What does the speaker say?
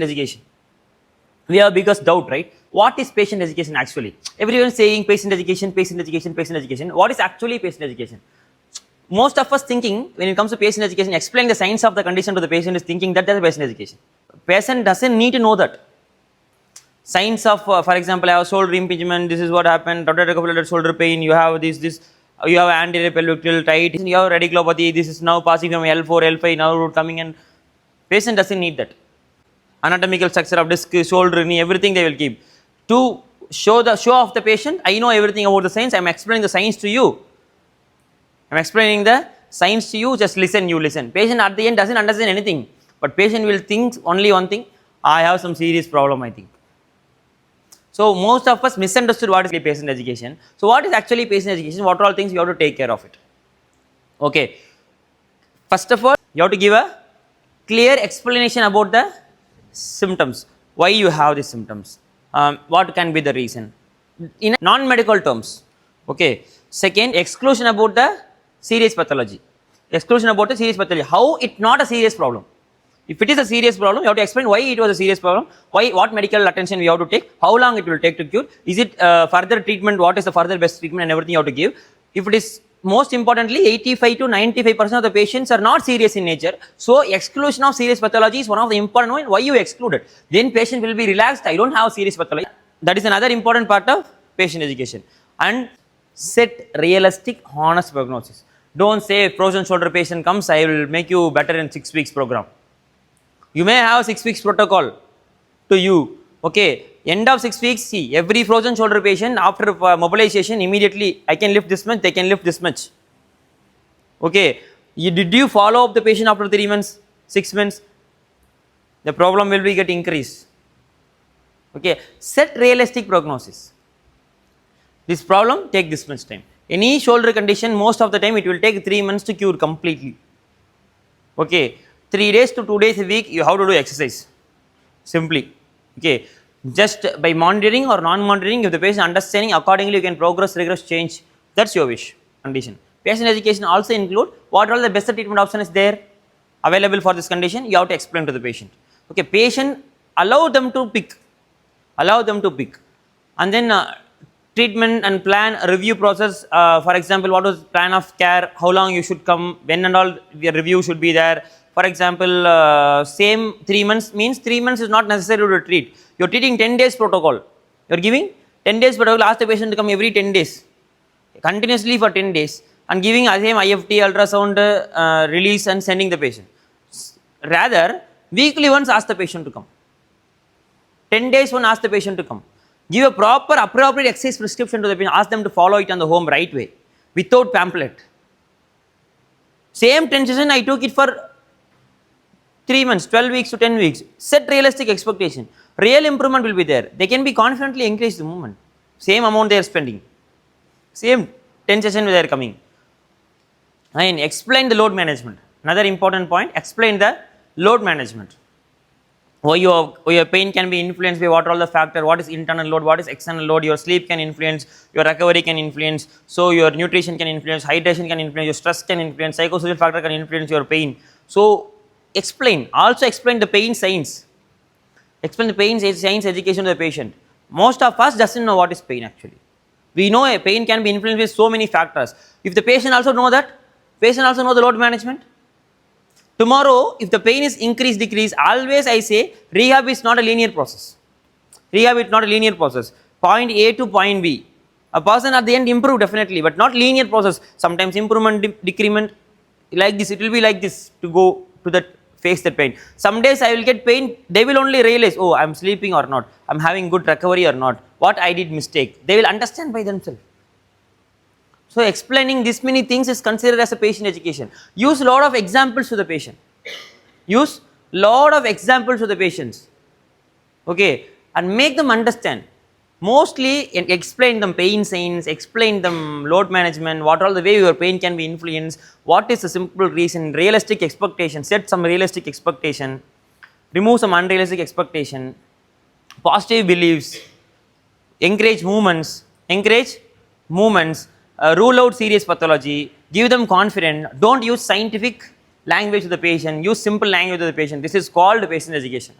education. We have biggest doubt, right? What is patient education actually? Everyone is saying patient education, patient education, patient education. What is actually patient education? Most of us thinking when it comes to patient education, explaining the science of the condition to the patient is thinking that that's patient education. Patient doesn't need to know that. Science of, for example, I have shoulder impingement, this is what happened, rotator shoulder pain, you have this, you have anterior pelvic tilt, right? You have radiculopathy, this is now passing from L4, L5, now coming in. Patient doesn't need that. Anatomical structure of disc, shoulder, knee, everything they will keep. To show off the patient, I know everything about the science, I am explaining the science to you. I am explaining the science to you, just listen, you listen. Patient at the end doesn't understand anything, but patient will think only one thing, I have some serious problem, I think. So most of us misunderstood what is patient education. So what is actually patient education? What are all things you have to take care of it? Okay. First of all, you have to give a clear explanation about the symptoms. Why you have these symptoms? What can be the reason? In non-medical terms. Okay. Second, exclusion about the serious pathology. Exclusion about the serious pathology. How it not a serious problem? If it is a serious problem, you have to explain why it was a serious problem, what medical attention we have to take, how long it will take to cure, is it further treatment, what is the further best treatment and everything you have to give. If it is, most importantly, 85 to 95% of the patients are not serious in nature. So exclusion of serious pathology is one of the important ones. Why you exclude it? Then patient will be relaxed, I don't have serious pathology. That is another important part of patient education. And set realistic, honest prognosis. Don't say frozen shoulder patient comes, I will make you better in 6 weeks program. You may have 6 weeks protocol to you. Okay, end of 6 weeks, see, every frozen shoulder patient after mobilization, immediately I can lift this much, they can lift this much. Okay, did you follow up the patient after 3 months, 6 months? The problem will be get increased. Okay, set realistic prognosis. This problem take this much time. Any shoulder condition, most of the time it will take 3 months to cure completely. Okay. 3 days to 2 days a week, you have to do exercise. Simply. Okay. Just by monitoring or non-monitoring, if the patient understanding, accordingly you can progress, regress, change. That's your wish. Condition. Patient education also include what are the best treatment options there available for this condition. You have to explain to the patient. Okay. Patient, allow them to pick. Allow them to pick. And then treatment and plan review process. For example, what was plan of care? How long you should come? When and all your review should be there. For example, same 3 months means 3 months is not necessary to treat. You are treating 10 days protocol. You are giving 10 days protocol, ask the patient to come every 10 days. Continuously for 10 days and giving the same IFT, ultrasound release and sending the patient. Rather, weekly once ask the patient to come. 10 days once ask the patient to come. Give a proper appropriate exercise prescription to the patient. Ask them to follow it on the home right way without pamphlet. Same 10 session I took it for 3 months, 12 weeks to 10 weeks. Set realistic expectation. Real improvement will be there. They can be confidently increase the movement. Same amount they are spending. Same 10 session they are coming. And explain the load management. Another important point, explain the load management. Why your pain can be influenced by what are all the factors, what is internal load, what is external load, your sleep can influence, your recovery can influence, so your nutrition can influence, hydration can influence, your stress can influence, psychosocial factor can influence your pain. So explain, also explain the pain science. Explain the pain science education to the patient. Most of us doesn't know what is pain actually. We know a pain can be influenced with so many factors. If the patient also know that, patient also know the load management. Tomorrow, if the pain is increase, decrease, always I say rehab is not a linear process. Rehab is not a linear process. Point A to point B. A person at the end improve definitely, but not linear process. Sometimes improvement, decrement, like this. It will be like this to go to that face that pain. Some days I will get pain, they will only realize, oh, I am sleeping or not, I am having good recovery or not, what I did mistake. They will understand by themselves. So explaining this many things is considered as a patient education. Use lot of examples to the patient. Use lot of examples to the patients. Okay, and make them understand. Mostly explain them pain science, explain them load management, what all the way your pain can be influenced, what is the simple reason, realistic expectation, set some realistic expectation, remove some unrealistic expectation, positive beliefs, encourage movements, rule out serious pathology, give them confidence, don't use scientific language to the patient, use simple language to the patient. This is called patient education.